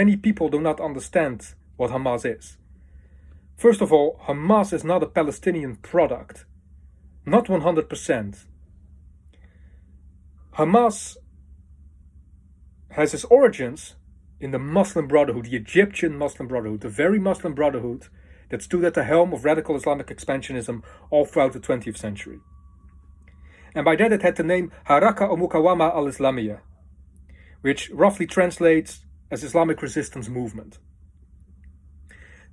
Many people do not understand what Hamas is. First of all, Hamas is not a Palestinian product. Not 100%. Hamas has its origins in the Muslim Brotherhood, the Egyptian Muslim Brotherhood, the very Muslim Brotherhood that stood at the helm of radical Islamic expansionism all throughout the 20th century. And by that it had the name Haraka al-Mukawama al-Islamiyya, which roughly translates as Islamic Resistance Movement.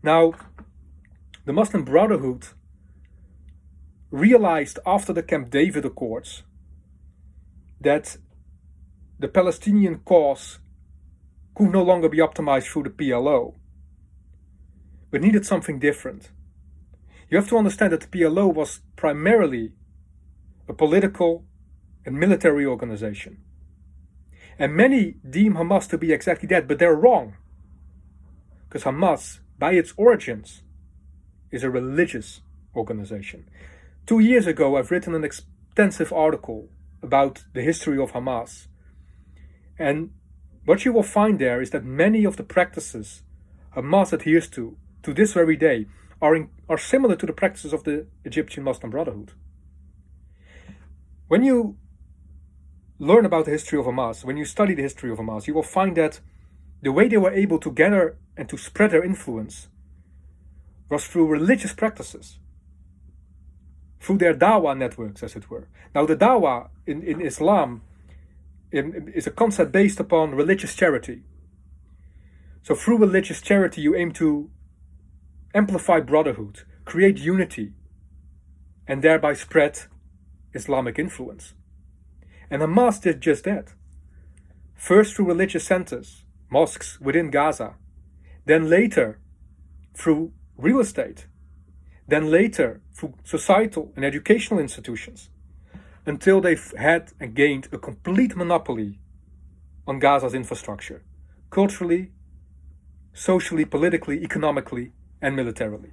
Now, the Muslim Brotherhood realized after the Camp David Accords that the Palestinian cause could no longer be optimized through the PLO, but needed something different. You have to understand that the PLO was primarily a political and military organization. And many deem Hamas to be exactly that, but they're wrong. Because Hamas, by its origins, is a religious organization. 2 years ago, I've written an extensive article about the history of Hamas. And what you will find there is that many of the practices Hamas adheres to this very day, are similar to the practices of the Egyptian Muslim Brotherhood. When you learn about the history of Hamas, when you study the history of Hamas, you will find that the way they were able to gather and to spread their influence was through religious practices, through their dawah networks, as it were. Now, the dawah in Islam is a concept based upon religious charity. So through religious charity, you aim to amplify brotherhood, create unity, and thereby spread Islamic influence. And Hamas did just that. First through religious centers, mosques within Gaza, then later through real estate, then later through societal and educational institutions, until they've had and gained a complete monopoly on Gaza's infrastructure, culturally, socially, politically, economically, and militarily.